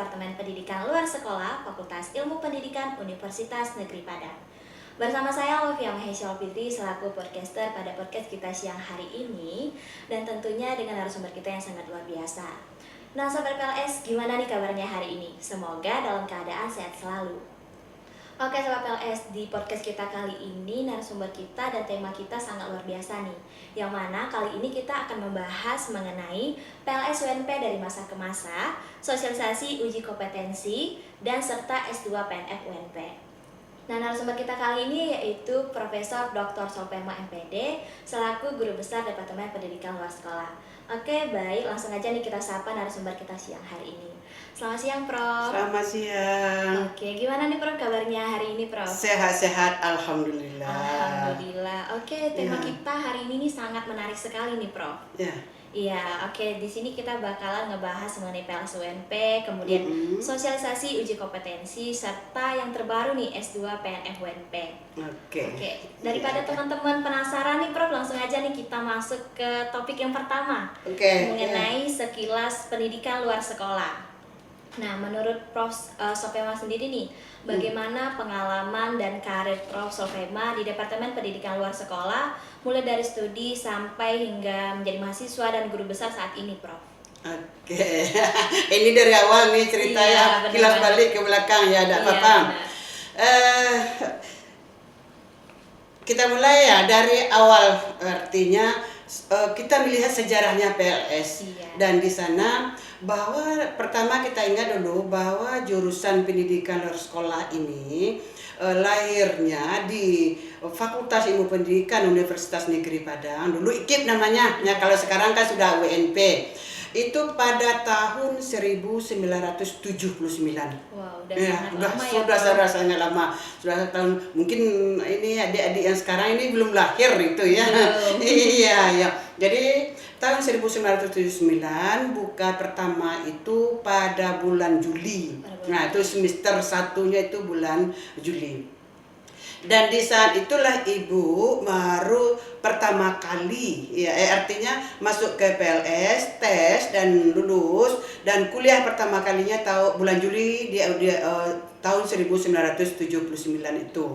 Departemen Pendidikan Luar Sekolah, Fakultas Ilmu Pendidikan Universitas Negeri Padang. Bersama saya Lovia Mahesha Fitri selaku podcaster pada podcast kita siang hari ini, dan tentunya dengan narasumber kita yang sangat luar biasa. Nah Sobat PLS, gimana nih kabarnya hari ini? Semoga dalam keadaan sehat selalu. Oke Sobat PLS, di podcast kita kali ini narasumber kita dan tema kita sangat luar biasa nih. Yang mana kali ini kita akan membahas mengenai PLS UNP dari masa ke masa, sosialisasi uji kompetensi, dan serta S2 PNF UNP. Nah, narasumber kita kali ini yaitu Profesor Dr. Sopema MPD selaku Guru Besar Departemen Pendidikan Luar Sekolah. Oke, baik, langsung aja nih kita sapa narasumber kita siang hari ini. Selamat siang, Prof. Selamat siang. Oke, gimana nih Prof kabarnya hari ini, Prof? Sehat-sehat, alhamdulillah. Alhamdulillah. Oke, tema kita hari ini nih sangat menarik sekali nih, Prof. Ya. Iya, oke. Di sini kita bakalan ngebahas mengenai PLS UNP, kemudian sosialisasi uji kompetensi, serta yang terbaru nih S2 PNF UNP. Oke. Daripada teman-teman penasaran nih, Prof, langsung aja nih kita masuk ke topik yang pertama. Mengenai sekilas pendidikan luar sekolah. Nah, menurut Prof. Sopema sendiri nih, bagaimana pengalaman dan karir Prof. Sopema di Departemen Pendidikan Luar Sekolah, mulai dari studi sampai hingga menjadi mahasiswa dan guru besar saat ini, Prof? Oke, ini dari awal nih cerita ya, kilas balik ke belakang ya, tidak apa-apa. Kita mulai ya dari awal, artinya kita melihat sejarahnya PLS dan di sana bahwa pertama kita ingat dulu bahwa jurusan pendidikan luar sekolah ini lahirnya di Fakultas Ilmu Pendidikan Universitas Negeri Padang, dulu IKIP namanya, ya kalau sekarang kan sudah UNP. Itu pada tahun 1979. Wow, sudah sangat lama. Sudah tahun, mungkin ini adik-adik yang sekarang ini belum lahir itu ya. Iya. Jadi tahun 1979 buka pertama itu pada bulan Juli. Nah, itu semester satunya itu bulan Juli. Dan di saat itulah ibu baru pertama kali ya artinya masuk ke PLS, tes dan lulus, dan kuliah pertama kalinya bulan Juli dia tahun 1979 itu.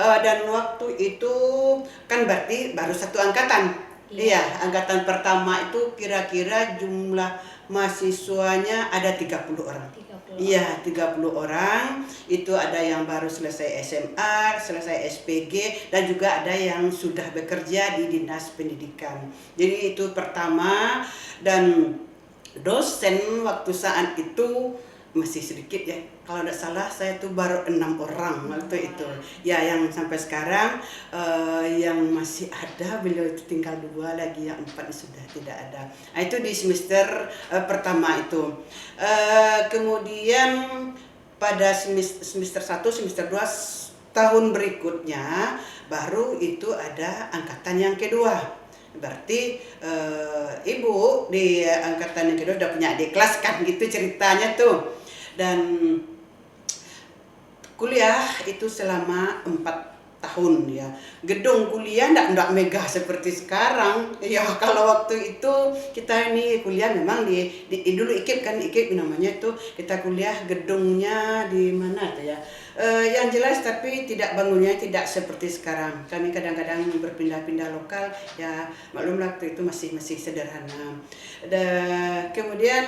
Dan waktu itu kan berarti baru satu angkatan. Iya, angkatan pertama itu kira-kira jumlah mahasiswanya ada 30 orang. Iya, 30 orang. Itu ada yang baru selesai SMA, selesai SPG, dan juga ada yang sudah bekerja di Dinas Pendidikan. Jadi itu pertama, dan dosen waktu saat itu masih sedikit ya. Kalau tidak salah saya tuh baru 6 orang waktu itu. Ya, yang sampai sekarang yang masih ada beliau itu tinggal 2 lagi, yang 4 sudah tidak ada. Nah, itu di semester pertama itu. Kemudian pada semester 1, semester 2 tahun berikutnya baru itu ada angkatan yang kedua. Berarti ibu di angkatan yang kedua udah punya adik kelas kan, gitu ceritanya tuh. Dan kuliah itu selama 4 tahun ya. Gedung kuliah enggak megah seperti sekarang. Ya, kalau waktu itu kita ini kuliah memang di dulu IKIP kan, IKIP namanya itu, kita kuliah gedungnya di mana tuh ya. Yang jelas tapi tidak bangunnya tidak seperti sekarang. Kami kadang-kadang berpindah-pindah lokal ya, maklum waktu itu masih sederhana. Kemudian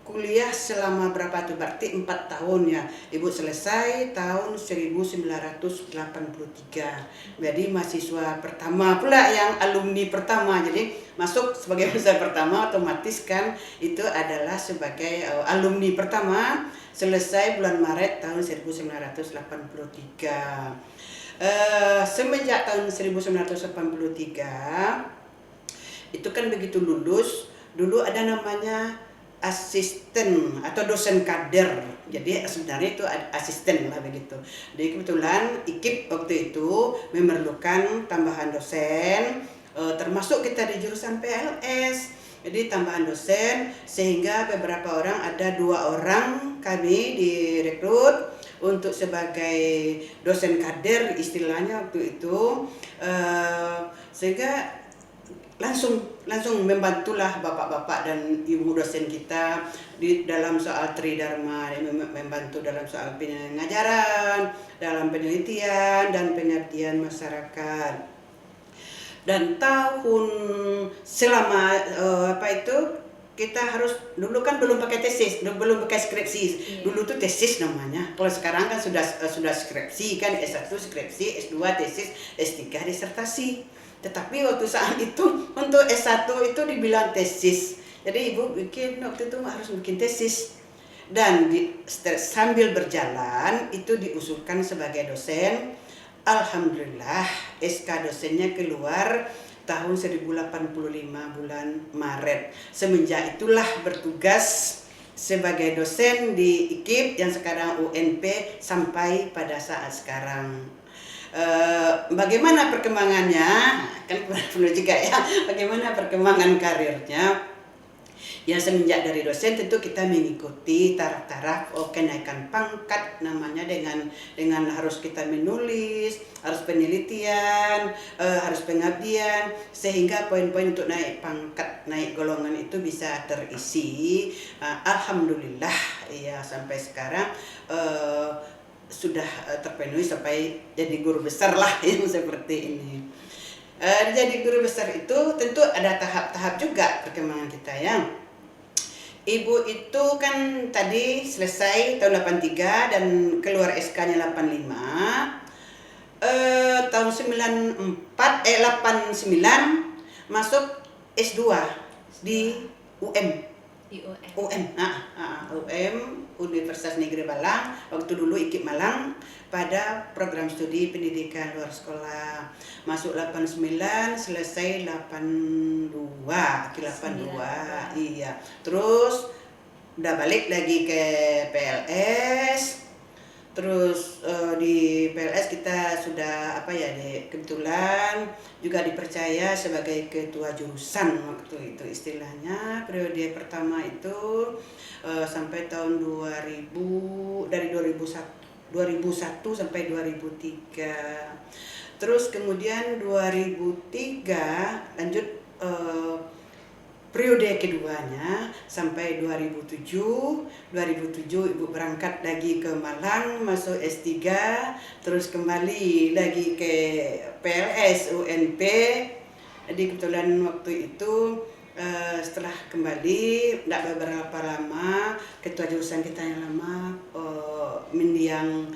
kuliah selama berapa tuh? Berarti 4 tahun ya. Ibu selesai tahun 1983. Jadi mahasiswa pertama pula, yang alumni pertama. Jadi masuk sebagai mahasiswa pertama, otomatis kan itu adalah sebagai alumni pertama. Selesai bulan Maret tahun 1983. Semenjak tahun 1983 itu kan begitu lulus, dulu ada namanya asisten atau dosen kader. Jadi sebenarnya itu asisten lah begitu. Jadi kebetulan IKIP waktu itu memerlukan tambahan dosen, termasuk kita di jurusan PLS. Jadi tambahan dosen, sehingga beberapa orang, ada 2 orang kami direkrut untuk sebagai dosen kader istilahnya waktu itu, sehingga langsung membantulah bapak-bapak dan ibu dosen kita di dalam soal tridharma, membantu dalam soal pengajaran, dalam penelitian dan pengabdian masyarakat. Dan tahun selama kita harus, dulu kan belum pakai tesis, belum pakai skripsi. Dulu tuh tesis namanya. Kalau sekarang kan sudah skripsi kan, S1 skripsi, S2 tesis, S3 disertasi. Tetapi waktu saat itu untuk S1 itu dibilang tesis. Jadi ibu waktu itu harus bikin tesis. Dan sambil berjalan itu diusulkan sebagai dosen. Alhamdulillah SK dosennya keluar tahun 1085 bulan Maret. Semenjak itulah bertugas sebagai dosen di IKIP yang sekarang UNP sampai pada saat sekarang. Bagaimana perkembangannya? Kan perlu juga ya. Bagaimana perkembangan karirnya? Ya semenjak dari dosen tentu kita mengikuti taraf-taraf kenaikan pangkat namanya dengan harus kita menulis, harus penelitian, harus pengabdian sehingga poin-poin untuk naik pangkat, naik golongan itu bisa terisi. Alhamdulillah ya sampai sekarang sudah terpenuhi sampai jadi guru besar lah yang seperti ini. Jadi guru besar itu tentu ada tahap-tahap juga perkembangan kita ya. Ibu itu kan tadi selesai tahun 83 dan keluar SK-nya 85. Tahun 89 masuk S2 di UM. UM Universitas Negeri Malang, waktu dulu IKIP Malang, pada program studi pendidikan luar sekolah. Masuk 89, selesai 82, akhir 82. Iya. Terus udah balik lagi ke PLS. Terus di PLS kita sudah kebetulan juga dipercaya sebagai ketua jurusan waktu itu istilahnya. Periode pertama itu sampai tahun 2000, dari 2001 sampai 2003. Terus kemudian 2003 lanjut periode keduanya sampai 2007 Ibu berangkat lagi ke Malang masuk S3, terus kembali lagi ke PLS UNP. Jadi kebetulan waktu itu setelah kembali tidak beberapa lama ketua jurusan kita yang lama mendiang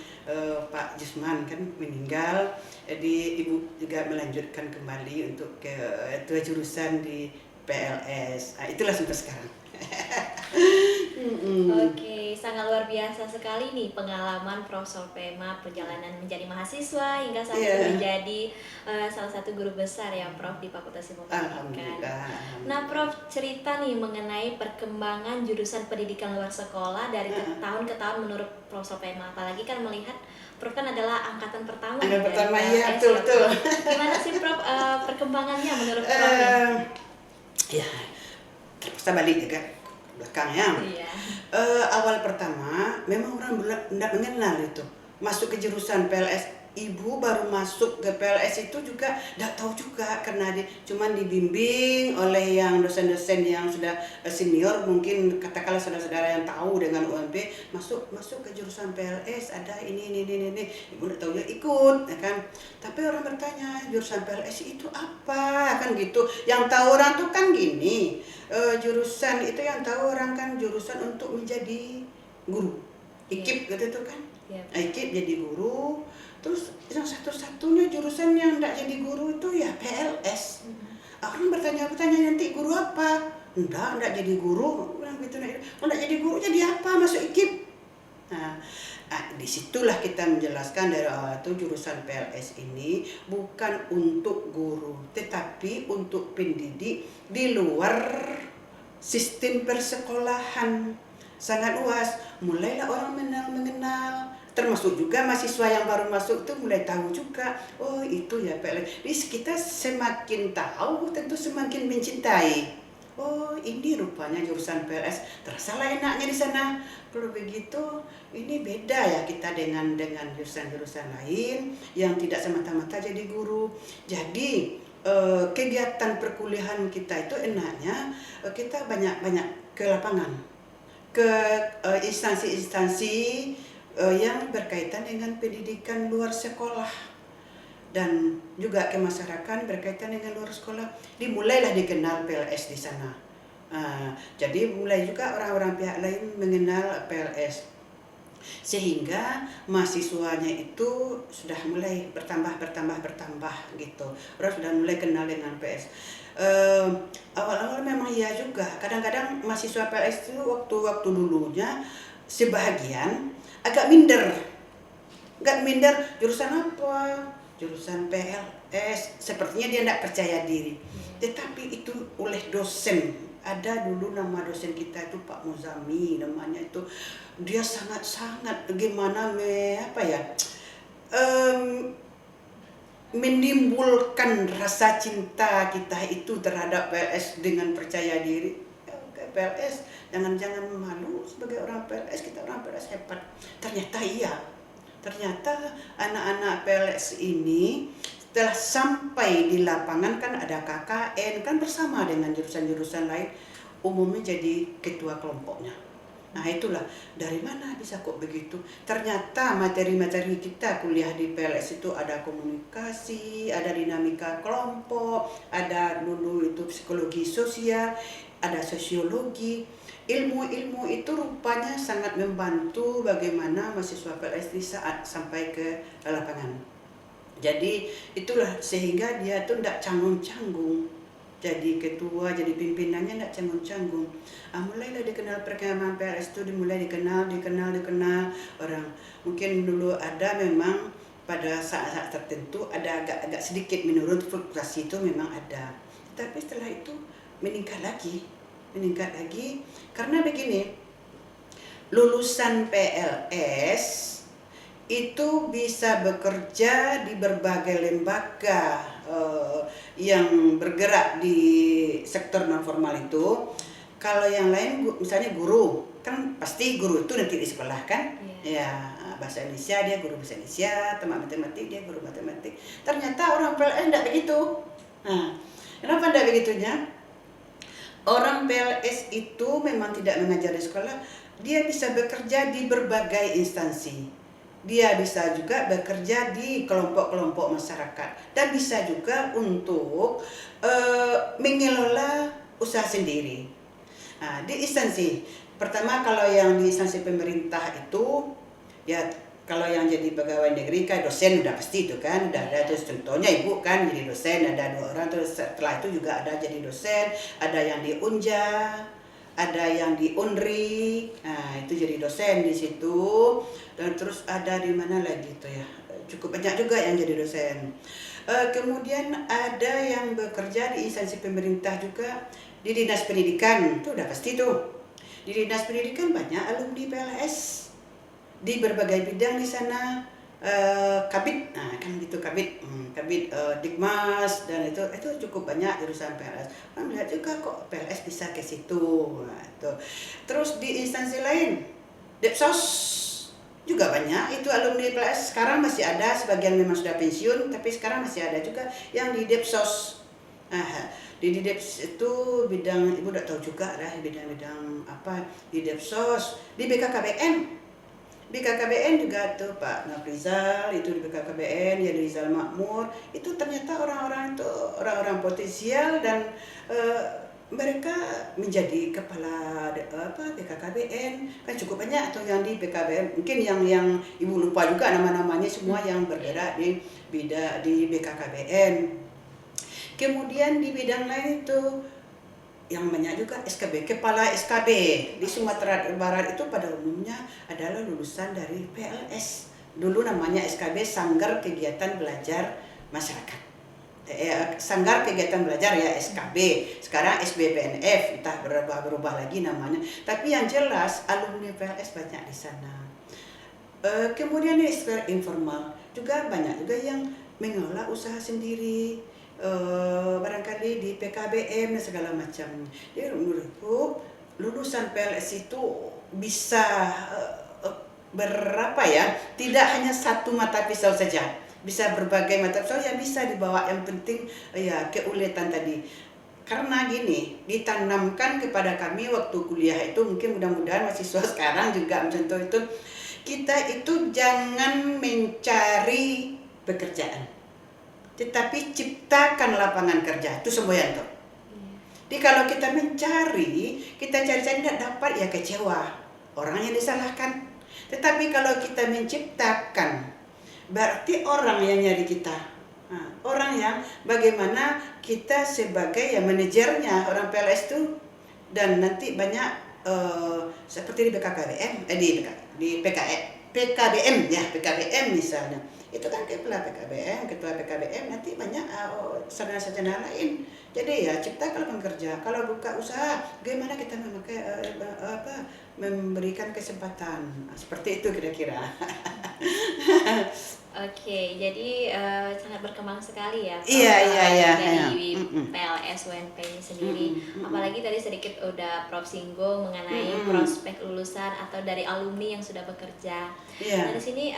Pak Jusman kan meninggal. Jadi ibu juga melanjutkan kembali untuk ke ketua jurusan di PLS. Itulah sampai sekarang. Oke, sangat luar biasa sekali nih pengalaman Prof. Solpema, perjalanan menjadi mahasiswa hingga saat ini menjadi salah satu guru besar ya Prof di Fakultas Ilmu Pendidikan. Nah Prof, cerita nih mengenai perkembangan jurusan pendidikan luar sekolah dari tahun ke tahun menurut Prof. Solpema. Apalagi kan melihat Prof kan adalah angkatan pertama. Angkatan pertama ya, betul. Gimana sih Prof perkembangannya menurut Prof? Ya, terpaksa balik juga belakang ya. Iya. Awal pertama memang orang tidak mengenal itu masuk ke jurusan PLS. Ibu baru masuk ke PLS itu juga tidak tahu juga karena cuman dibimbing oleh yang dosen-dosen yang sudah senior, mungkin katakanlah saudara-saudara yang tahu dengan UMP masuk ke jurusan PLS ada ini. Ibu tidak tahu ya ikut ya kan. Tapi orang bertanya jurusan PLS itu apa kan gitu. Yang tahu orang tuh kan gini, jurusan itu yang tahu orang kan jurusan untuk menjadi guru. IKIP gitu tuh kan. IKIP jadi guru. Terus yang satu-satunya jurusan yang tidak jadi guru itu ya PLS. Orang bertanya nanti guru apa? Enggak jadi guru. Orang gitu, enggak jadi guru jadi apa? Masuk IKIP. Nah, disitulah kita menjelaskan dari awal itu jurusan PLS ini bukan untuk guru, tetapi untuk pendidik di luar sistem persekolahan. Sangat luas. Mulailah orang mengenal. Termasuk juga mahasiswa yang baru masuk itu mulai tahu juga, oh itu ya PLS. Jadi kita semakin tahu tentu semakin mencintai. Oh ini rupanya jurusan PLS, terasalah enaknya di sana. Kalau begitu ini beda ya kita dengan jurusan-jurusan lain yang tidak semata-mata jadi guru. Jadi kegiatan perkuliahan kita itu enaknya kita banyak ke lapangan, ke instansi-instansi yang berkaitan dengan pendidikan luar sekolah, dan juga ke masyarakat berkaitan dengan luar sekolah. Dimulailah dikenal PLS di sana. Jadi mulai juga orang-orang pihak lain mengenal PLS, sehingga mahasiswanya itu sudah mulai bertambah gitu. Orang sudah mulai kenal dengan PS. Awal-awal memang iya juga. Kadang-kadang mahasiswa PS itu waktu dulunya sebahagian agak minder. Jurusan apa? Jurusan PLS. Sepertinya dia tidak percaya diri. Tetapi itu oleh dosen. Ada dulu nama dosen kita itu Pak Muzami namanya itu. Dia sangat gimana menimbulkan rasa cinta kita itu terhadap PLS dengan percaya diri. PLS, jangan malu sebagai orang PLS, kita orang PLS hebat. Ternyata iya. Ternyata anak-anak PLS ini setelah sampai di lapangan kan ada KKN, kan bersama dengan jurusan-jurusan lain, umumnya jadi ketua kelompoknya. Nah itulah, dari mana bisa kok begitu? Ternyata materi-materi kita kuliah di PLS itu ada komunikasi, ada dinamika kelompok, ada dulu itu psikologi sosial, ada sosiologi. Ilmu-ilmu itu rupanya sangat membantu bagaimana mahasiswa PLS di saat sampai ke lapangan. Jadi itulah sehingga dia tuh tidak canggung-canggung. Jadi ketua, jadi pimpinannya tidak canggung-canggung. Mulailah dikenal perkembangan PLS itu, dimulai dikenal orang. Mungkin dulu ada memang pada saat-saat tertentu ada agak sedikit menurun, fluktuasi itu memang ada. Tapi setelah itu meningkat lagi karena begini, lulusan PLS itu bisa bekerja di berbagai lembaga yang bergerak di sektor non formal itu. Kalau yang lain misalnya guru, kan pasti guru itu nanti di sekolah kan, ya bahasa Indonesia dia guru bahasa Indonesia, matematik dia guru matematik. Ternyata orang PLS tidak begitu. Nah, kenapa tidak begitunya? Orang PLS itu memang tidak mengajar di sekolah, dia bisa bekerja di berbagai instansi. Dia bisa juga bekerja di kelompok-kelompok masyarakat dan bisa juga untuk mengelola usaha sendiri. Nah, di instansi pertama, kalau yang di instansi pemerintah itu ya, kalau yang jadi pegawai negeri kan dosen udah pasti itu kan, udah ada. Terus contohnya ibu kan jadi dosen, ada 2 orang. Terus setelah itu juga ada jadi dosen, ada yang di Unja, ada yang di Unri, nah itu jadi dosen di situ. Dan terus ada di mana lagi itu ya, cukup banyak juga yang jadi dosen. Kemudian ada yang bekerja di instansi pemerintah juga, di dinas pendidikan, itu udah pasti tuh. Di dinas pendidikan banyak alumni PLS di berbagai bidang di sana. Kabit, nah kan gitu kabit, Dikmas, dan itu cukup banyak jurusan PLS. Melihat juga kok PLS bisa ke situ. Nah, itu. Terus di instansi lain, Depsos juga banyak itu alumni PLS. Sekarang masih ada, sebagian memang sudah pensiun, tapi sekarang masih ada juga yang di Depsos. Nah, di Depsos itu bidang, ibu udah tahu juga lah bidang-bidang apa di Depsos, di BKKBN. BKKBN juga tuh Pak Nafrizal itu di BKKBN, ya Rizal Makmur, itu ternyata orang-orang itu orang-orang potensial dan mereka menjadi kepala BKKBN kan cukup banyak tuh yang di BKKBN. Mungkin yang ibu lupa juga nama-namanya semua yang bergerak di BKKBN. Kemudian di bidang lain itu yang banyak juga SKB, kepala SKB di Sumatera Barat itu pada umumnya adalah lulusan dari PLS. Dulu namanya SKB, Sanggar Kegiatan Belajar Masyarakat. Sanggar Kegiatan Belajar ya SKB. Sekarang SBPNF, entah berubah lagi namanya. Tapi yang jelas alumni PLS banyak di sana. Kemudian di sfer informal juga banyak juga yang mengelola usaha sendiri. Barangkali di PKBM dan segala macam. Jadi menurutku lulusan PLS itu bisa tidak hanya satu mata pisau saja. bisa berbagai mata usaha ya bisa dibawa, yang penting ya keuletan tadi. Karena gini, ditanamkan kepada kami waktu kuliah itu, mungkin mudah-mudahan mahasiswa sekarang juga contoh itu, kita itu jangan mencari pekerjaan, tetapi ciptakan lapangan kerja. Itu semboyan tuh. Jadi kalau kita mencari, kita cari-cari tidak dapat ya kecewa, orang yang disalahkan. Tetapi kalau kita menciptakan, berarti orang yang nyari kita. Nah, orang yang bagaimana kita sebagai yang manajernya, orang PLS itu, dan nanti banyak seperti di BKKBM, di PKBM ya, PKBM misalnya. Itu kan kepala PKBM, ketua PKBM, nanti banyak sarjana-sarjana lain. Jadi ya ciptakan lapangan kerja. Kalau buka usaha, bagaimana kita memakai memberikan kesempatan. Seperti itu kira-kira. Oke, jadi sangat berkembang sekali ya Iya. dari PLS UNP ini sendiri. Apalagi tadi sedikit udah Prof singgung mengenai prospek lulusan atau dari alumni yang sudah bekerja. Nah, di sini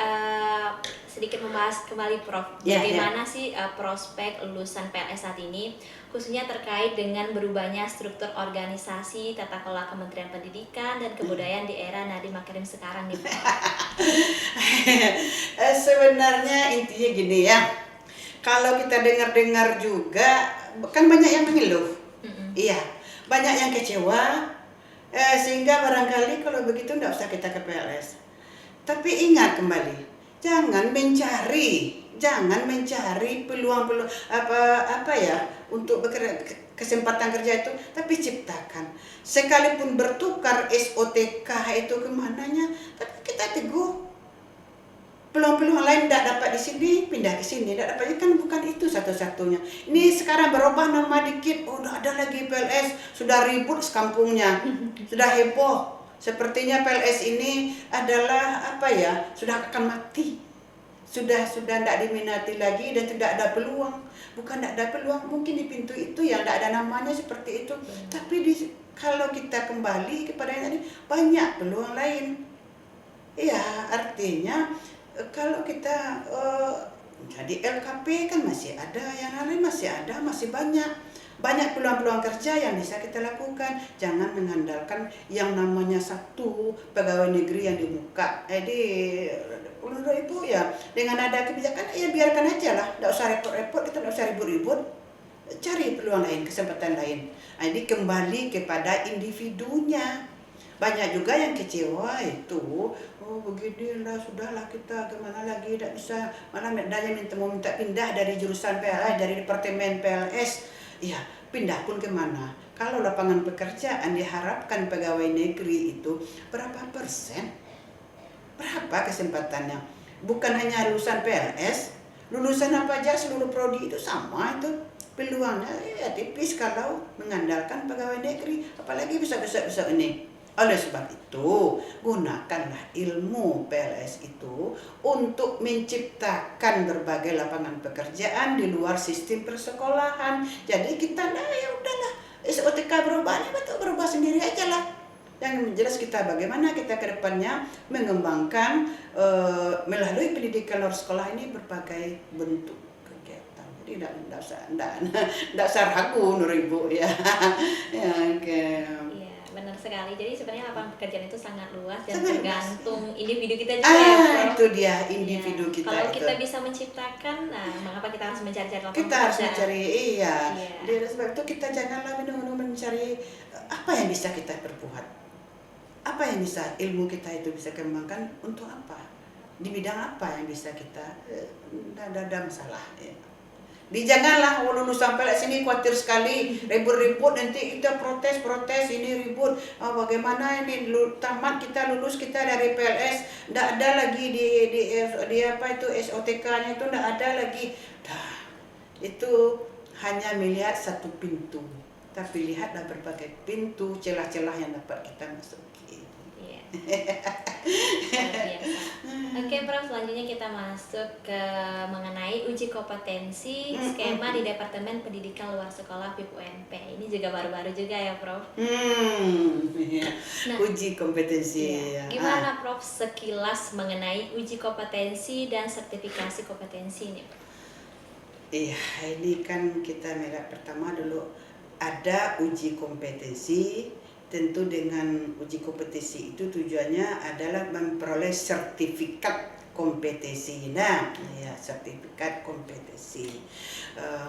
sedikit membahas kembali Prof, bagaimana sih prospek lulusan PLS saat ini, khususnya terkait dengan berubahnya struktur organisasi tata kelola Kementerian Pendidikan dan Kebudayaan di era Nadiem Makarim sekarang nih, Prof. Sebenarnya intinya gini ya, kalau kita dengar-dengar juga kan banyak yang mengeluh, iya, banyak yang kecewa, sehingga barangkali kalau begitu tidak usah kita ke PLS. Tapi ingat kembali, jangan mencari peluang-peluang apa ya untuk bekerja, kesempatan kerja itu, tapi ciptakan. Sekalipun bertukar SOTK itu kemananya, tapi kita teguh. Peluang-peluang lain tidak dapat di sini, pindah ke sini. Tidak dapatnya kan bukan itu satu-satunya. Ini sekarang berubah nama dikit, udah ada lagi PLS, sudah ribut sekampungnya, sudah heboh. Sepertinya PLS ini adalah sudah akan mati. Sudah tidak diminati lagi dan tidak ada peluang. Bukan tidak ada peluang, mungkin di pintu itu yang tidak ada namanya seperti itu. Tapi kalau kita kembali kepada yang tadi, banyak peluang lain. Iya, artinya kalau kita jadi LKP kan masih ada, yang lain masih ada, masih banyak peluang-peluang kerja yang bisa kita lakukan. Jangan mengandalkan yang namanya satu pegawai negeri yang dibuka. Jadi ibu ya, dengan ada kebijakan ya biarkan aja lah, tidak usah repot-repot, kita tidak usah ribut-ribut, cari peluang lain, kesempatan lain. Jadi kembali kepada individunya. Banyak juga yang kecewa itu, beginilah, sudahlah kita gimana lagi, tidak bisa, malah mau minta pindah dari jurusan PLS, dari departemen PLS, ya pindah pun kemana. Kalau lapangan pekerjaan diharapkan pegawai negeri itu berapa persen? Berapa kesempatannya? Bukan hanya lulusan PLS, lulusan apa aja seluruh prodi itu sama itu. Peluangnya ya tipis kalau mengandalkan pegawai negeri, apalagi bisa ini. Oleh sebab itu, gunakanlah ilmu PLS itu untuk menciptakan berbagai lapangan pekerjaan di luar sistem persekolahan. Jadi kita ya udahlah, SOTK berubah, betul berubah sendiri aja lah. Yang jelas kita bagaimana kita ke depannya mengembangkan melalui pendidikan luar sekolah ini berbagai bentuk kegiatan. Jadi tidak usah ragu Nur Ibu ya. Ya, oke. Benar sekali. Jadi sebenarnya lapangan pekerjaan itu sangat luas dan sangat tergantung individu kita juga ya, Prof. Itu dia individu kita. Kalau kita bisa menciptakan, nah mengapa kita harus mencari-cari lapangan kita harus pekerjaan? mencari, iya. Dari sebab itu kita janganlah mencari apa yang bisa kita perbuat. Apa yang bisa ilmu kita itu bisa kembangkan untuk apa? Di bidang apa yang bisa kita tidak ada masalah ya. Janganlah lulus sampai sini khawatir sekali, ribut-ribut, nanti kita protes ini ribut. Bagaimana ini tamat kita lulus kita dari PLS, tidak ada lagi di apa itu SOTK-nya itu tidak ada lagi. Itu hanya melihat satu pintu, tapi lihatlah berbagai pintu, celah-celah yang dapat kita masuki. Luar biasa. Oke, Prof, selanjutnya kita masuk ke mengenai uji kompetensi skema di Departemen Pendidikan Luar Sekolah FIP UNP. Ini juga baru-baru juga ya, Prof. Iya. Nah, Uji kompetensi. iya. Gimana, Prof, sekilas mengenai uji kompetensi dan sertifikasi kompetensi ini, Prof? Iya, ini kan kita melihat pertama dulu ada uji kompetensi. Tentu dengan uji kompetensi itu tujuannya adalah memperoleh sertifikat kompetensi. Nah, ya sertifikat kompetensi.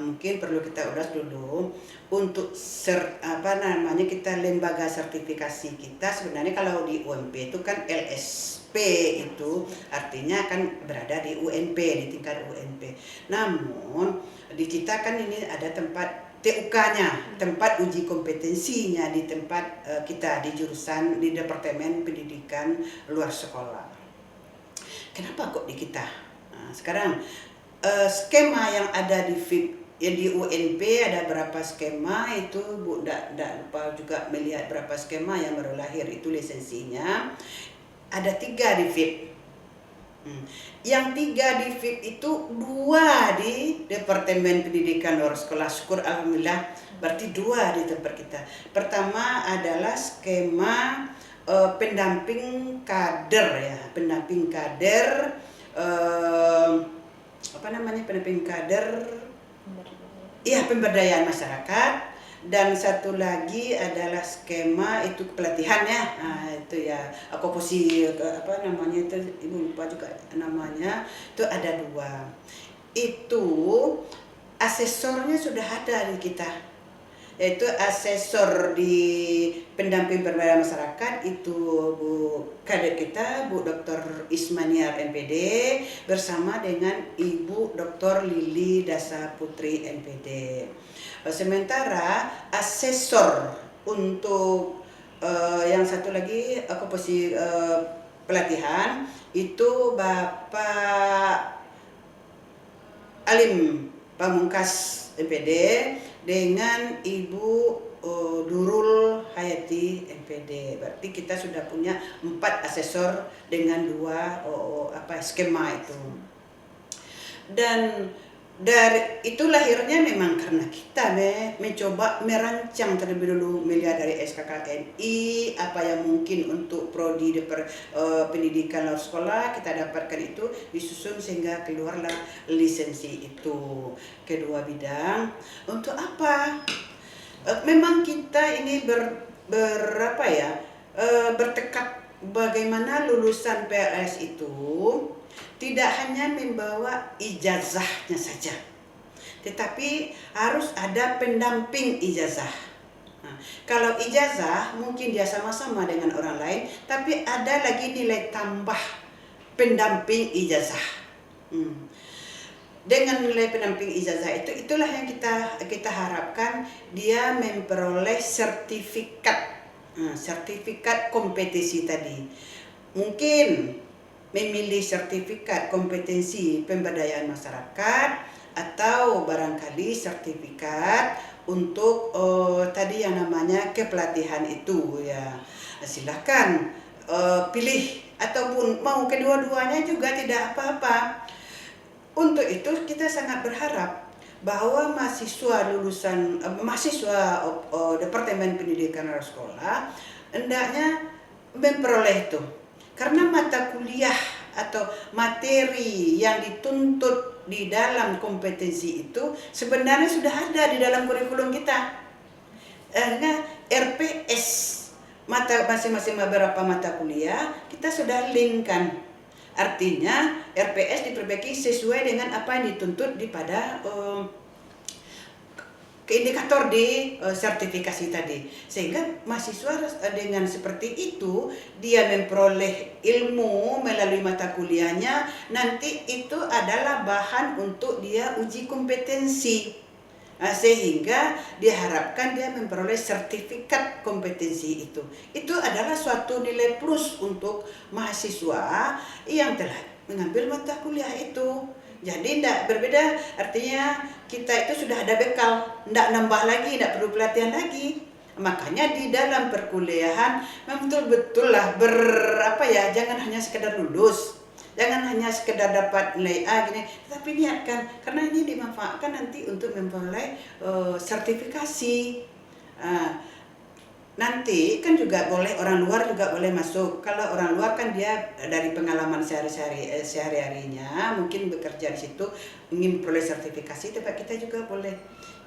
Mungkin perlu kita ulas dulu untuk kita lembaga sertifikasi kita sebenarnya kalau di UMP itu kan LSP itu artinya kan berada di UNP, di tingkat UNP. Namun di kita kan ini ada tempat TUK-nya, tempat uji kompetensinya di tempat kita di jurusan di Departemen Pendidikan Luar Sekolah. Kenapa kok di kita? Nah, sekarang skema yang ada di FIP ya di UNP ada berapa skema itu Bu tidak lupa juga melihat berapa skema yang baru lahir itu lisensinya. Ada 3 di FIP. Yang 3 di FIP itu 2 di Departemen Pendidikan Luar Sekolah. Syukur alhamdulillah, berarti 2 di tempat kita. Pertama adalah skema pendamping kader ya, pendamping kader pendamping kader iya pemberdayaan masyarakat. Dan satu lagi adalah skema itu pelatihan ya, nah, itu ya aku posisi itu ibu lupa juga namanya, itu ada 2. Itu asesornya sudah ada di kita, yaitu asesor di pendamping pemberdayaan masyarakat itu Bu kader kita Bu Dr. Ismaniar MPD bersama dengan Ibu Dr. Lili Dasa Putri MPD. Sementara asesor untuk yang satu lagi posisi pelatihan itu Bapak Alim Pamungkas MPD dengan Ibu Durul Hayati MPD. Berarti kita sudah punya 4 asesor dengan 2 skema itu. Dan dari itu lahirnya memang karena kita mencoba merancang terlebih dulu melihat dari SKKNI apa yang mungkin untuk prodi pendidikan luar sekolah kita dapatkan itu disusun sehingga keluarlah lisensi itu. Kedua bidang untuk apa? Memang kita ini bertekad bagaimana lulusan PLS itu tidak hanya membawa ijazahnya saja, tetapi harus ada pendamping ijazah. Nah, kalau ijazah mungkin dia sama-sama dengan orang lain, tapi ada lagi nilai tambah pendamping ijazah. Dengan nilai pendamping ijazah itulah yang kita harapkan dia memperoleh sertifikat kompetensi tadi. Mungkin memilih sertifikat kompetensi pemberdayaan masyarakat atau barangkali sertifikat untuk tadi yang namanya kepelatihan itu ya. Silakan pilih ataupun mau kedua-duanya juga tidak apa-apa. Untuk itu kita sangat berharap bahwa mahasiswa Departemen Pendidikan Luar Sekolah hendaknya memperoleh itu. Karena mata kuliah atau materi yang dituntut di dalam kompetensi itu sebenarnya sudah ada di dalam kurikulum kita. RPS masing-masing beberapa mata kuliah kita sudah linkkan. Artinya RPS diperbaiki sesuai dengan apa yang dituntut pada indikator di sertifikasi tadi, sehingga mahasiswa dengan seperti itu dia memperoleh ilmu melalui mata kuliahnya, nanti itu adalah bahan untuk dia uji kompetensi. Sehingga diharapkan dia memperoleh sertifikat kompetensi itu. Itu adalah suatu nilai plus untuk mahasiswa yang telah mengambil mata kuliah itu. Jadi tidak berbeda, artinya kita itu sudah ada bekal, tidak nambah lagi, tidak perlu pelatihan lagi. Makanya di dalam perkuliahan memang betul-betul lah jangan hanya sekedar lulus, jangan hanya sekedar dapat nilai A gini, tapi niatkan karena ini dimanfaatkan nanti untuk memperoleh sertifikasi. Nanti kan juga boleh orang luar juga boleh masuk. Kalau orang luar kan dia dari pengalaman sehari-harinya mungkin bekerja di situ ingin peroleh sertifikasi, tempat kita juga boleh.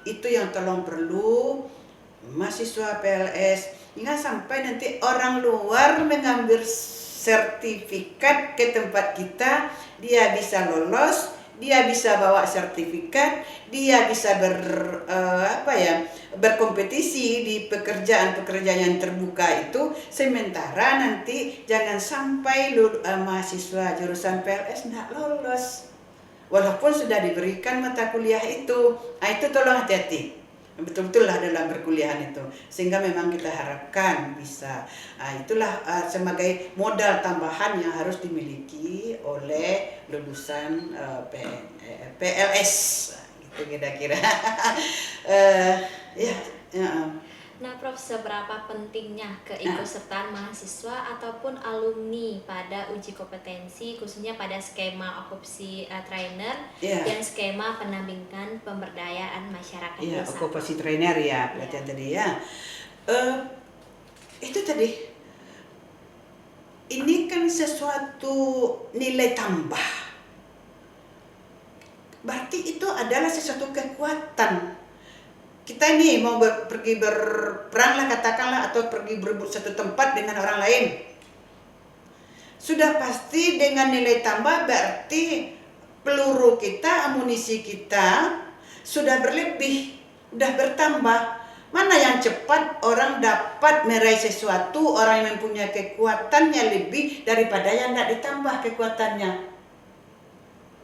Itu yang tolong perlu mahasiswa PLS. Jangan sampai nanti orang luar mengambil sertifikat ke tempat kita, dia bisa lolos, dia bisa bawa sertifikat, dia bisa berkompetisi di pekerjaan-pekerjaan yang terbuka itu. Sementara nanti jangan sampai mahasiswa jurusan PLS tidak lolos walaupun sudah diberikan mata kuliah itu. Itu tolong hati-hati betul-betul lah dalam perkuliahan itu, sehingga memang kita harapkan bisa. Itulah sebagai modal tambahan yang harus dimiliki oleh lulusan PLS gitu kira-kira. Nah, Prof, seberapa pentingnya keikutsertaan mahasiswa ataupun alumni pada uji kompetensi, khususnya pada skema okupansi trainer dan skema pendampingan pemberdayaan masyarakat desa? Okupansi trainer pelatihan tadi itu tadi. Ini kan sesuatu nilai tambah. Berarti itu adalah sesuatu kekuatan. Kita ini mau pergi berperang lah katakanlah, atau pergi berebut satu tempat dengan orang lain. Sudah pasti dengan nilai tambah berarti peluru kita, amunisi kita sudah berlebih, sudah bertambah. Mana yang cepat orang dapat meraih sesuatu, orang yang mempunyai kekuatannya lebih daripada yang tidak ditambah kekuatannya.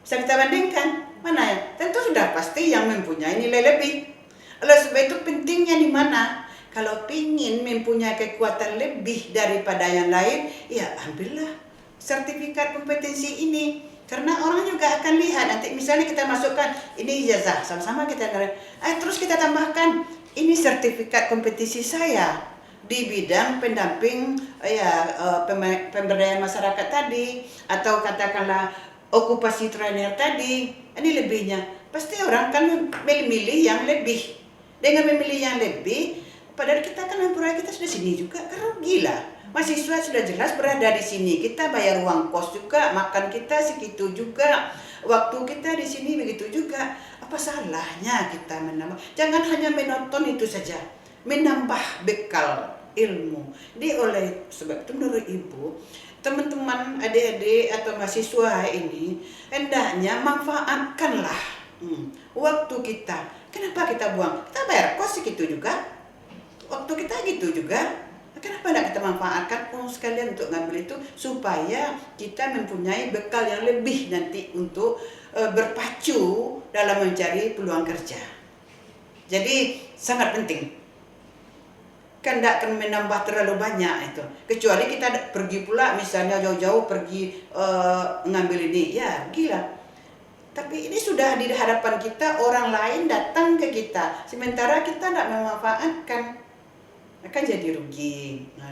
Bisa kita bandingkan? Mana ya? Tentu sudah pasti yang mempunyai nilai lebih. Oleh sebab itu pentingnya di mana? Kalau ingin mempunyai kekuatan lebih daripada yang lain, ya ambillah sertifikat kompetensi ini. Karena orang juga akan lihat nanti, misalnya kita masukkan ini ijazah, sama-sama kita terus kita tambahkan ini sertifikat kompetisi saya di bidang pendamping pemberdayaan masyarakat tadi, atau katakanlah okupasi trainer tadi. Ini lebihnya. Pasti orang kan memilih yang lebih. Dengan memilih yang lebih, padahal kita kan memperoleh kita sudah sini juga, kan rugi lah. Mahasiswa sudah jelas berada di sini, kita bayar uang kos juga, makan kita segitu juga, waktu kita di sini begitu juga. Apa salahnya kita menambah? Jangan hanya menonton itu saja, menambah bekal ilmu. Oleh sebab itu menurut Ibu, teman-teman, adik-adik atau mahasiswa ini hendaknya manfaatkanlah waktu kita. Kenapa kita buang? Kita bayar kos segitu juga, waktu kita gitu juga. Kenapa tidak kita manfaatkan sekalian untuk ngambil itu, supaya kita mempunyai bekal yang lebih nanti untuk berpacu dalam mencari peluang kerja. Jadi sangat penting. Kan tidak akan menambah terlalu banyak itu. Kecuali kita pergi pula, misalnya jauh-jauh pergi ngambil ini, ya gila. Tapi ini sudah di hadapan kita, orang lain datang ke kita, sementara kita tidak memanfaatkan, akan jadi rugi. Nah,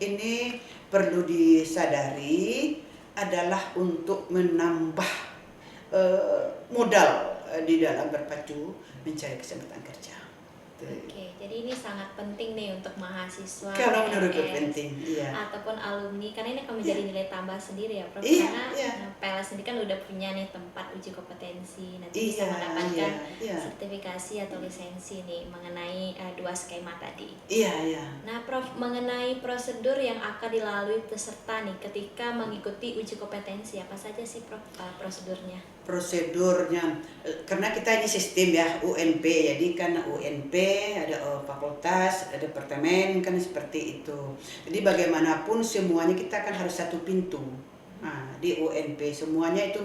ini perlu disadari adalah untuk menambah modal di dalam berpacu mencari kesempatan kerja. Oke, jadi ini sangat penting nih untuk mahasiswa kalau menurutku penting, ataupun alumni, karena ini akan menjadi nilai tambah sendiri ya, Prof. Iya, karena PLS sendiri kan udah punya nih tempat uji kompetensi, nanti bisa mendapatkan sertifikasi atau lisensi nih mengenai dua skema tadi. Nah, Prof, mengenai prosedur yang akan dilalui peserta nih ketika mengikuti uji kompetensi, apa saja sih, Prof, prosedurnya? Prosedurnya, karena kita ini sistem ya UNP, jadi kan UNP ada fakultas, ada departemen, kan seperti itu. Jadi bagaimanapun semuanya kita kan harus satu pintu. Nah, di UNP semuanya itu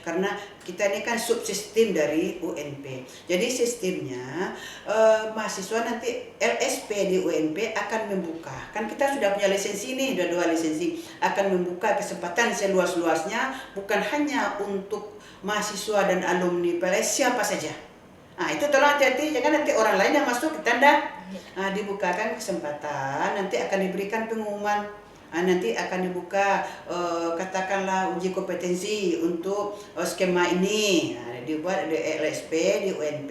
karena kita ini kan subsistem dari UNP. Jadi sistemnya mahasiswa nanti LSP di UNP akan membuka. Kan kita sudah punya lisensi nih, dua lisensi, akan membuka kesempatan seluas-luasnya, bukan hanya untuk mahasiswa dan alumni PLS, siapa saja. Nah, itu tolong hati-hati, jangan nanti orang lain yang masuk kita ndak. Nah, dibukakan kesempatan, nanti akan diberikan pengumuman. Nah, nanti akan dibuka katakanlah uji kompetensi untuk skema ini. Nah, dibuat di LSP, di UNP,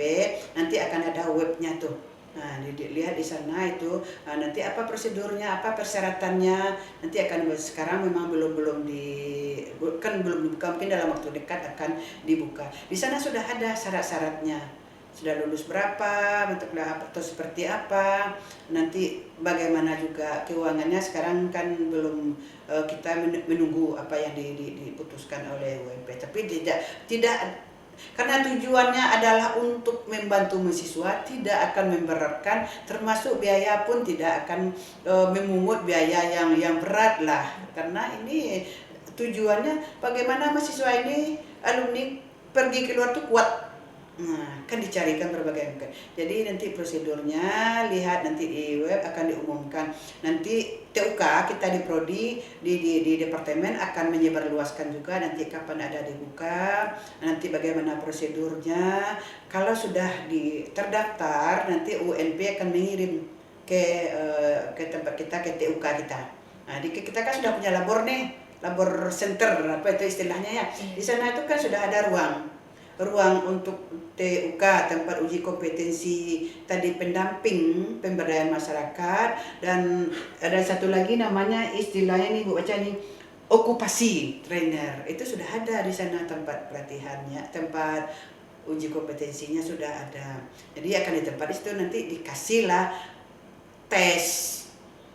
nanti akan ada webnya tuh. Nah, dilihat di sana itu nanti apa prosedurnya, apa persyaratannya, nanti akan sekarang memang belum dibuka, mungkin dalam waktu dekat akan dibuka. Di sana sudah ada syarat-syaratnya. Sudah lulus berapa, bentuknya apa, atau seperti apa, nanti bagaimana juga keuangannya. Sekarang kan belum, kita menunggu apa yang diputuskan oleh UMP, tapi tidak karena tujuannya adalah untuk membantu mahasiswa, tidak akan memberatkan, termasuk biaya pun tidak akan memungut biaya yang berat lah, karena ini tujuannya bagaimana mahasiswa ini, alumni pergi keluar tuh kuat. Nah, kan dicarikan berbagai mungkin. Jadi nanti prosedurnya lihat nanti di web akan diumumkan. Nanti TUK kita di prodi di departemen akan menyebarluaskan juga nanti kapan ada dibuka, nanti bagaimana prosedurnya. Kalau sudah terdaftar, nanti UNP akan mengirim ke tempat kita, ke TUK kita. Nah, kita kan sudah punya labor nih, labor center apa itu istilahnya ya. Di sana itu kan sudah ada ruang untuk TUK, tempat uji kompetensi tadi, pendamping pemberdayaan masyarakat, dan ada satu lagi namanya istilahnya nih Bu baca nih, okupasi trainer. Itu sudah ada di sana tempat pelatihannya, tempat uji kompetensinya sudah ada. Jadi akan di tempat itu nanti dikasihlah tes.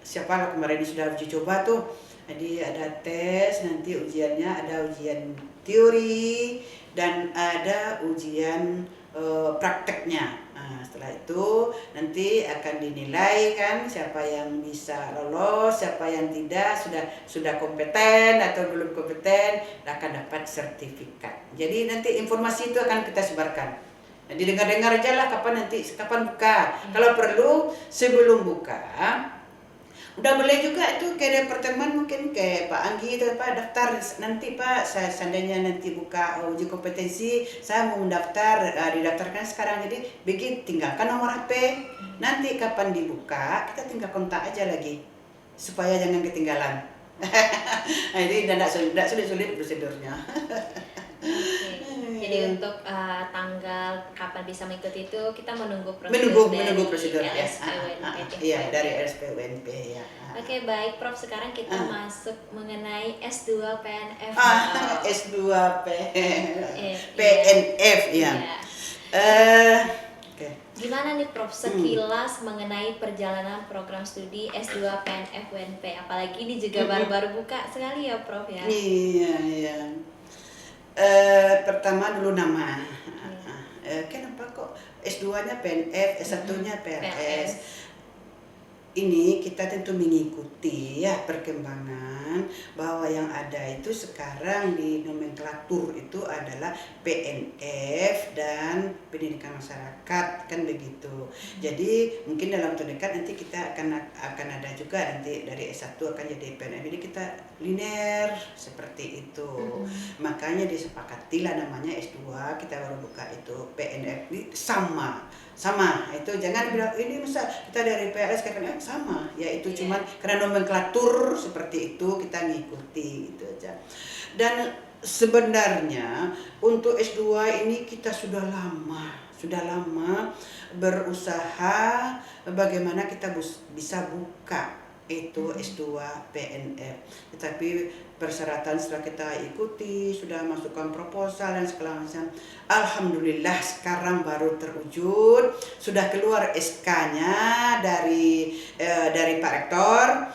Siapa kemarin sudah uji coba tuh. Jadi ada tes, nanti ujiannya ada ujian teori dan ada ujian prakteknya. Nah, setelah itu nanti akan dinilai kan siapa yang bisa lolos, siapa yang tidak, sudah kompeten atau belum kompeten, akan dapat sertifikat. Jadi nanti informasi itu akan kita sebarkan. Nah, didengar-dengar aja lah kapan buka. Kalau perlu sebelum buka udah boleh juga itu ke departemen, mungkin ke Pak Anggi itu Pak, daftar nanti Pak, saya seandainya nanti buka uji kompetensi, saya mau mendaftar, didaftarkan sekarang, jadi bikin tinggalkan nomor HP, nanti kapan dibuka kita tinggal kontak aja lagi supaya jangan ketinggalan. Nah, ini tidak sulit prosedurnya. Jadi untuk tanggal kapan bisa mengikuti itu kita menunggu prosedur dari ya. LSPUNP. Iya, dari LSPUNP ya. Oke, baik Prof, sekarang kita masuk mengenai S2 PNF. S2 PNF ya. Oke. Gimana nih Prof sekilas mengenai perjalanan program studi S2 PNF UNP, apalagi ini juga baru-baru buka sekali ya Prof ya. Iya. Pertama dulu nama. Kenapa kok S2-nya PNF, S1-nya PLS? Ini kita tentu mengikuti ya perkembangan, bahwa yang ada itu sekarang di nomenklatur itu adalah PNF dan pendidikan masyarakat, kan begitu. Jadi mungkin dalam waktu dekat nanti kita akan ada juga nanti dari S1 akan jadi PNF. Jadi kita linear seperti itu. Makanya disepakatilah namanya S2, kita baru buka itu PNF ini sama itu, jangan bilang ini masa kita dari PLS ke PNF sama ya, itu cuman karena nomenklatur seperti itu kita ngikuti gitu aja. Dan sebenarnya untuk S2 ini kita sudah lama berusaha bagaimana kita bisa buka itu S2 PNF, tetapi persyaratan setelah kita ikuti, sudah masukkan proposal dan segala macam, alhamdulillah sekarang baru terwujud, sudah keluar SK-nya dari Pak Rektor.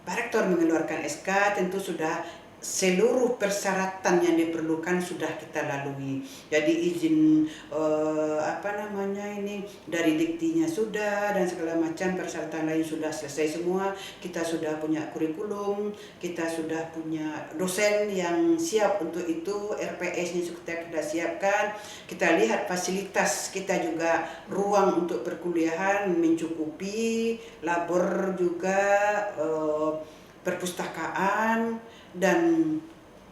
Pak Rektor mengeluarkan SK, tentu sudah seluruh persyaratan yang diperlukan sudah kita lalui. Jadi izin dari diktinya sudah, dan segala macam persyaratan lain sudah selesai semua. Kita sudah punya kurikulum, kita sudah punya dosen yang siap untuk itu, RPS-nya sudah kita siapkan. Kita lihat fasilitas kita juga, ruang untuk perkuliahan mencukupi, labor juga, perpustakaan, dan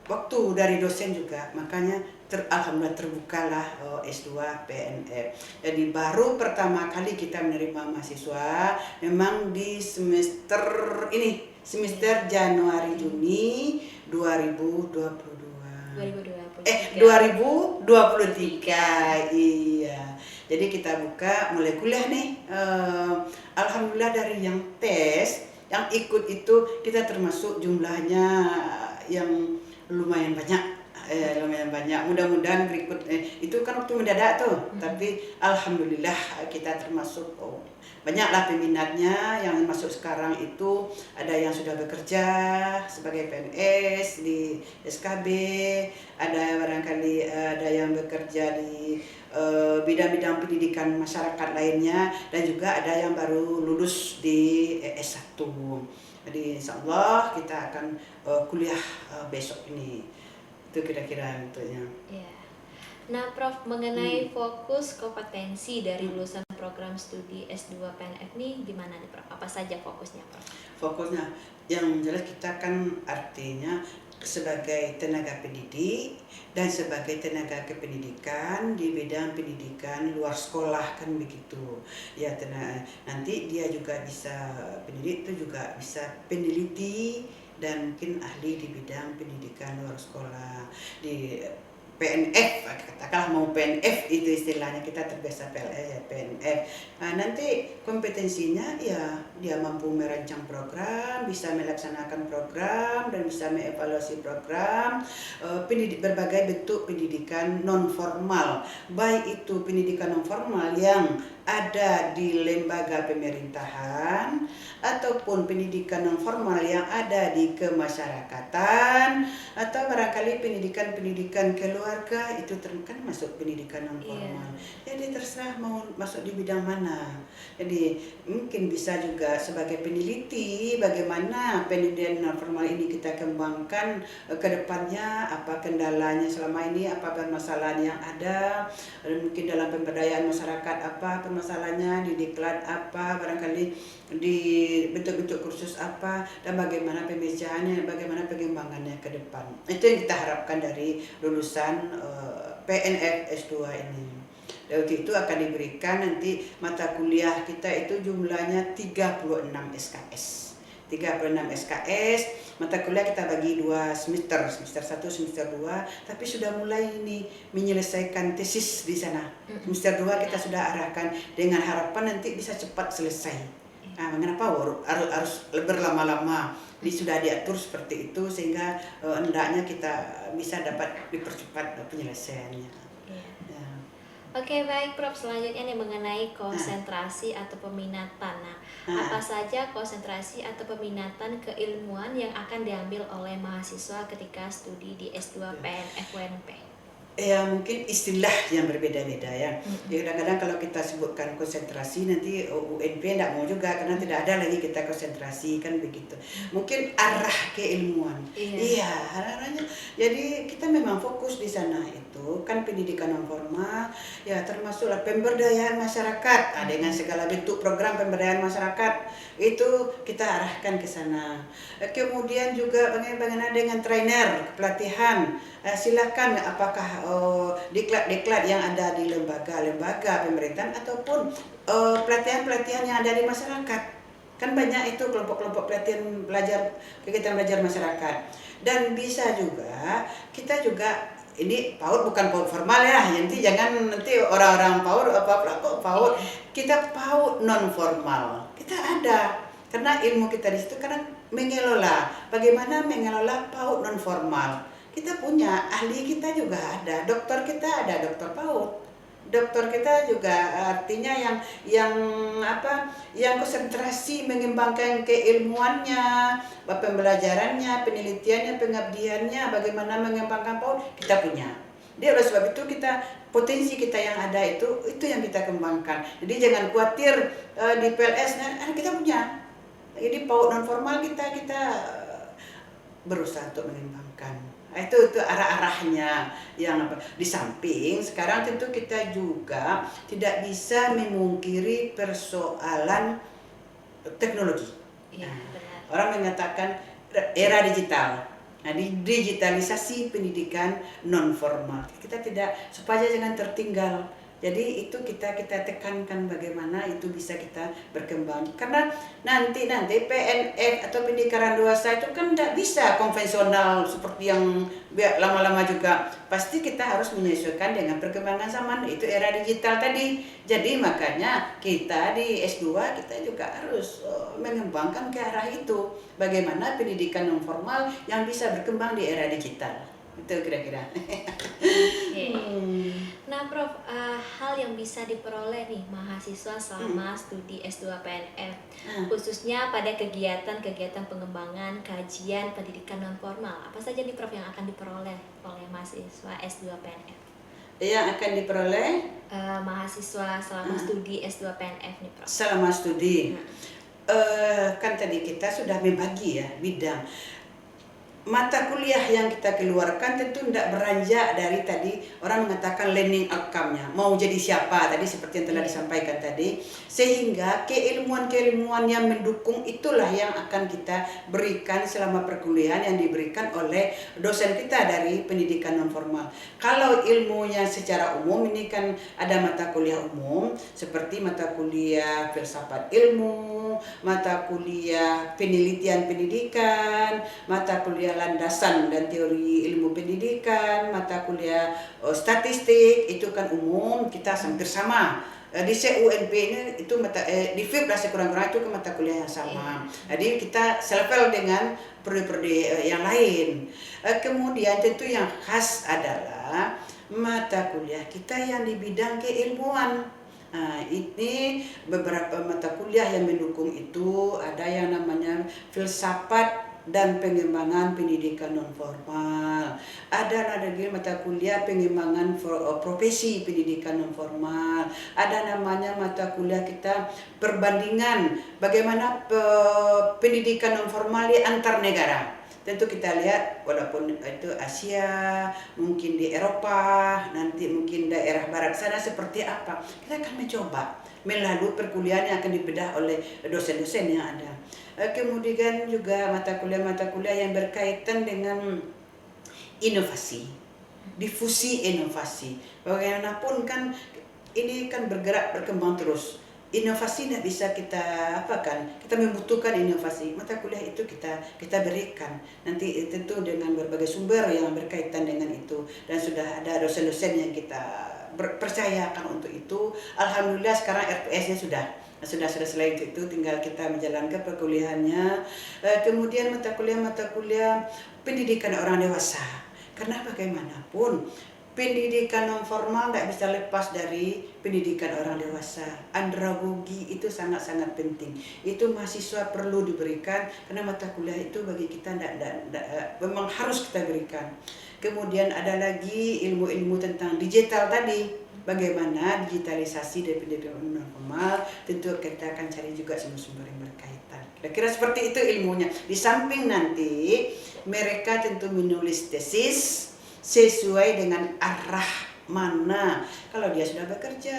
waktu dari dosen juga, makanya alhamdulillah terbukalah S2 PNF. Jadi baru pertama kali kita menerima mahasiswa memang di semester ini, semester Januari Juni 2022. 2023. Iya. Jadi kita buka mulai kuliah nih. Alhamdulillah dari yang tes, yang ikut itu kita termasuk jumlahnya yang lumayan banyak. Lumayan banyak. Mudah-mudahan berikut itu kan waktu mendadak tuh. Tapi alhamdulillah kita termasuk banyaklah peminatnya. Yang masuk sekarang itu ada yang sudah bekerja sebagai PNS di SKB, ada barangkali ada yang bekerja di bidang-bidang pendidikan masyarakat lainnya, dan juga ada yang baru lulus di S1. Jadi insyaallah kita akan kuliah besok ini. Itu kira-kira bentuknya. Iya. Nah, Prof, mengenai fokus kompetensi dari lulusan program studi S2 PNF nih gimana nih, Prof? Apa saja fokusnya, Prof? Fokusnya yang jelas kita kan artinya sebagai tenaga pendidik dan sebagai tenaga kependidikan di bidang pendidikan luar sekolah kan begitu. Ya, nanti dia juga bisa pendidik itu juga bisa peneliti dan mungkin ahli di bidang pendidikan luar sekolah di PNF, katakanlah mau PNF itu istilahnya, kita terbiasa PNF. Nah, nanti kompetensinya ya dia mampu merancang program, bisa melaksanakan program, dan bisa mengevaluasi program, berbagai bentuk pendidikan non formal, baik itu pendidikan non formal yang ada di lembaga pemerintahan ataupun pendidikan non formal yang ada di kemasyarakatan, atau barangkali pendidikan keluarga itu kan masuk pendidikan non formal. Jadi terserah mau masuk di bidang mana. Jadi mungkin bisa juga sebagai peneliti bagaimana pendidikan non formal ini kita kembangkan ke depannya, apa kendalanya selama ini, apa permasalahan yang ada, mungkin dalam pemberdayaan masyarakat apa permasalahannya, di diklat apa, barangkali di bentuk-bentuk kursus apa, dan bagaimana pembicaranya, bagaimana pengembangannya ke depan. Itu yang kita harapkan dari lulusan PNF S2 ini. Waktu itu akan diberikan nanti mata kuliah kita itu jumlahnya 36 SKS. 36 SKS, mata kuliah kita bagi 2 semester, semester 1, semester 2, tapi sudah mulai ini menyelesaikan tesis di sana. Semester 2 kita sudah arahkan dengan harapan nanti bisa cepat selesai. Nah, mengapa harus berlama-lama? Sudah diatur seperti itu sehingga hendaknya kita bisa dapat dipercepat penyelesaiannya. Oke, baik Prof, selanjutnya nih mengenai konsentrasi atau peminatan. Apa saja konsentrasi atau peminatan keilmuan yang akan diambil oleh mahasiswa ketika studi di S2 PNF UNP? Ya, mungkin istilah yang berbeda-beda ya. Jadi kadang-kadang kalau kita sebutkan konsentrasi nanti UNP tidak mau juga karena tidak ada lagi kita konsentrasi kan begitu. Mungkin arah keilmuan. Iya, arahnya. Jadi kita memang fokus di sana itu kan pendidikan non formal ya, termasuklah pemberdayaan masyarakat. Dengan segala bentuk program pemberdayaan masyarakat itu kita arahkan ke sana. Kemudian juga bagaimana dengan trainer, pelatihan. Silakan apakah diklat-diklat yang ada di lembaga-lembaga pemerintahan ataupun pelatihan-pelatihan yang ada di masyarakat. Kan banyak itu kelompok-kelompok pelatihan kegiatan belajar masyarakat. Dan bisa juga kita juga ini PAUD bukan PAUD formal ya, nanti jangan nanti orang-orang PAUD PAUD. Kita PAUD non formal. Kita ada karena ilmu kita di situ karena bagaimana mengelola PAUD non formal. Kita punya ahli, kita juga ada dokter, kita ada dokter PAUD. Dokter kita juga artinya yang konsentrasi mengembangkan keilmuannya, pembelajarannya, penelitiannya, pengabdiannya, bagaimana mengembangkan PAUD kita punya. Jadi oleh sebab itu kita potensi kita yang ada itu yang kita kembangkan. Jadi jangan khawatir di PLS kita punya. Jadi PAUD non formal kita berusaha untuk mengembangkan. Itu arah-arahnya yang di samping sekarang tentu kita juga tidak bisa memungkiri persoalan teknologi. Orang mengatakan era digital. Nah, di digitalisasi pendidikan non formal. Kita tidak, supaya jangan tertinggal. Jadi itu kita tekankan bagaimana itu bisa kita berkembang. Karena nanti PNF atau pendidikan dewasa itu kan tidak bisa konvensional seperti yang lama-lama juga. Pasti kita harus menyesuaikan dengan perkembangan zaman, itu era digital tadi. Jadi makanya kita di S2 kita juga harus mengembangkan ke arah itu. Bagaimana pendidikan non formal yang bisa berkembang di era digital. Itu kira-kira. Oke. Nah, Prof, hal yang bisa diperoleh nih mahasiswa selama studi S2 PNF, khususnya pada kegiatan-kegiatan pengembangan kajian pendidikan non formal, apa saja nih Prof yang akan diperoleh oleh mahasiswa S2 PNF? Yang akan diperoleh Mahasiswa selama studi S2 PNF nih Prof. Selama studi. Kan tadi kita sudah membagi ya bidang. Mata kuliah yang kita keluarkan tentu tidak beranjak dari tadi orang mengatakan learning outcome-nya, mau jadi siapa tadi seperti yang telah disampaikan tadi, sehingga keilmuan-keilmuan yang mendukung itulah yang akan kita berikan selama perkuliahan yang diberikan oleh dosen kita dari pendidikan non formal. Kalau ilmunya secara umum ini kan ada mata kuliah umum seperti mata kuliah filsafat ilmu, mata kuliah penelitian pendidikan, mata kuliah landasan dan teori ilmu pendidikan, mata kuliah statistik, itu kan umum, kita hampir sama. Di CUNP ini itu di FIP lah sekurang-kurangnya itu ke mata kuliah yang sama. Jadi kita selevel dengan prodi-prodi yang lain. Kemudian tentu yang khas adalah mata kuliah kita yang di bidang keilmuan. Nah, ini beberapa mata kuliah yang mendukung itu ada yang namanya filsafat dan pengembangan pendidikan non formal. Ada lagi mata kuliah pengembangan profesi pendidikan non formal. Ada namanya mata kuliah kita perbandingan bagaimana pendidikan non formal di antar negara. Tentu kita lihat walaupun itu Asia, mungkin di Eropa, nanti mungkin daerah barat sana seperti apa. Kita akan mencoba melalui perkuliahan yang akan dibedah oleh dosen-dosen yang ada. Kemudian juga mata kuliah yang berkaitan dengan inovasi, difusi inovasi. Bagaimanapun kan ini kan berkembang terus. Inovasi tidak bisa kita kita membutuhkan inovasi. Mata kuliah itu kita berikan nanti tentu dengan berbagai sumber yang berkaitan dengan itu, dan sudah ada dosen-dosen yang kita percayakan untuk itu. Alhamdulillah sekarang RPS-nya sudah selain itu tinggal kita menjalankan perkuliahannya. Kemudian mata kuliah pendidikan orang dewasa, karena bagaimanapun pendidikan non formal tidak bisa lepas dari pendidikan orang dewasa. Andragogi itu sangat-sangat penting. Itu mahasiswa perlu diberikan karena mata kuliah itu bagi kita memang harus kita berikan. Kemudian ada lagi ilmu-ilmu tentang digital tadi. Bagaimana digitalisasi dari pendidikan non formal, tentu kita akan cari juga sumber-sumber yang berkaitan. Kira-kira seperti itu ilmunya. Di samping nanti mereka tentu menulis tesis sesuai dengan arah mana, kalau dia sudah bekerja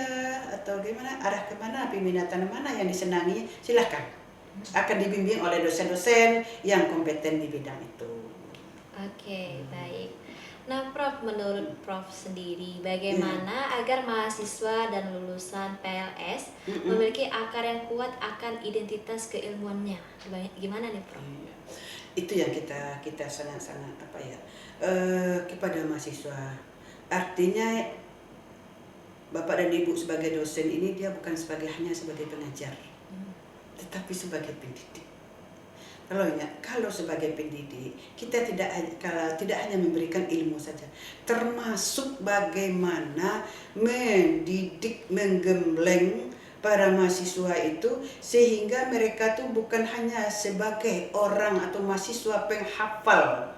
atau gimana, arah kemana, peminatan mana yang disenangi, silahkan akan dibimbing oleh dosen-dosen yang kompeten di bidang itu. Oke, baik. Nah, Prof, menurut Prof sendiri, bagaimana agar mahasiswa dan lulusan PLS memiliki akar yang kuat akan identitas keilmuannya? Gimana nih, Prof? Itu yang kita sangat-sangat kepada mahasiswa. Artinya Bapak dan Ibu sebagai dosen ini dia bukan hanya sebagai pengajar, tetapi sebagai pendidik. Kalau sebagai pendidik kita tidak hanya memberikan ilmu saja, termasuk bagaimana mendidik, menggembleng para mahasiswa itu sehingga mereka tuh bukan hanya sebagai orang atau mahasiswa penghafal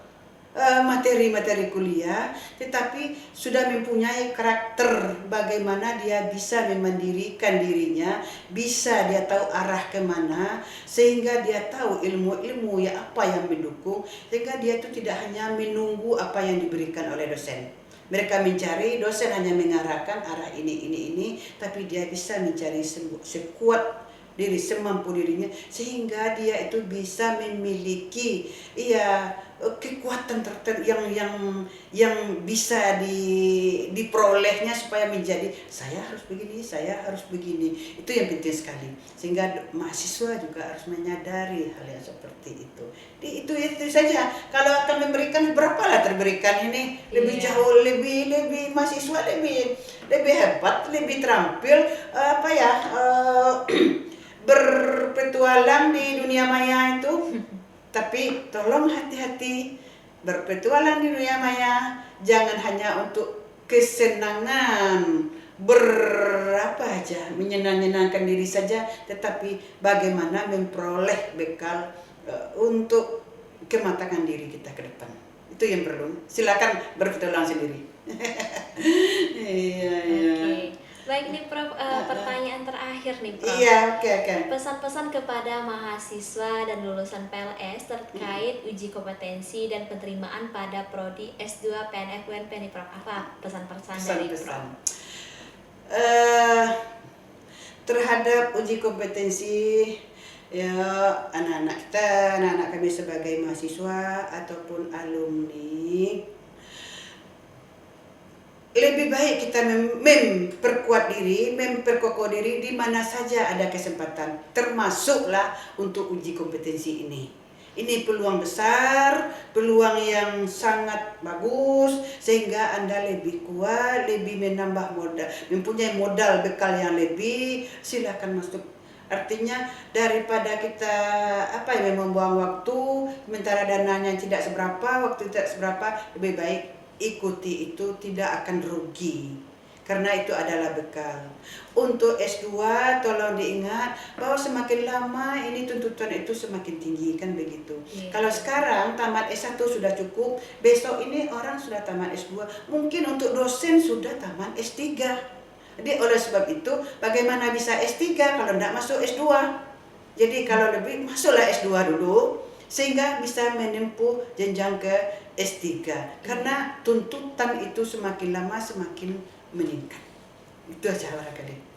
materi-materi kuliah, tetapi sudah mempunyai karakter bagaimana dia bisa memandirikan dirinya, bisa dia tahu arah kemana, sehingga dia tahu ilmu-ilmu ya apa yang mendukung, sehingga dia itu tidak hanya menunggu apa yang diberikan oleh dosen. Mereka mencari, dosen hanya mengarahkan arah ini, tapi dia bisa mencari sekuat diri semampu dirinya, sehingga dia itu bisa memiliki kekuatan tertentu yang bisa diperolehnya supaya menjadi saya harus begini. Itu yang penting sekali, sehingga mahasiswa juga harus menyadari hal yang seperti itu. Itu saja. Kalau akan memberikan, berapalah terberikan ini lebih jauh, lebih mahasiswa lebih hebat, lebih terampil berpetualang di dunia maya itu. Tapi tolong hati-hati berpetualang di dunia maya, jangan hanya untuk kesenangan, menyenangkan diri saja, tetapi bagaimana memperoleh bekal untuk kematangan diri kita ke depan. Itu yang perlu. Silakan berpetualang sendiri. Oke. Baik nih Prof, pertanyaan terakhir nih Prof. Iya, oke. Pesan-pesan kepada mahasiswa dan lulusan PLS terkait uji kompetensi dan penerimaan pada prodi S2 PNF UNP nih Prof. Apa pesan-pesan dari Prof? Terhadap uji kompetensi anak-anak kita, anak-anak kami sebagai mahasiswa ataupun alumni, lebih baik kita memperkuat diri, memperkokoh diri di mana saja ada kesempatan, termasuklah untuk uji kompetensi ini. Ini peluang besar, peluang yang sangat bagus, sehingga Anda lebih kuat, lebih menambah modal, mempunyai modal bekal yang lebih, silakan masuk. Artinya daripada kita membuang waktu, sementara dananya tidak seberapa, waktu tidak seberapa, lebih baik ikuti itu, tidak akan rugi, karena itu adalah bekal. Untuk S2 tolong diingat bahwa semakin lama ini tuntutan itu semakin tinggi, kan begitu. Kalau sekarang tamat S1 sudah cukup, besok ini orang sudah tamat S2, mungkin untuk dosen sudah tamat S3. Jadi oleh sebab itu bagaimana bisa S3 kalau tidak masuk S2? Jadi kalau lebih, masuklah S2 dulu, sehingga bisa menempuh jenjang ke S3, karena tuntutan itu semakin lama semakin meningkat. Itu aja barangkali.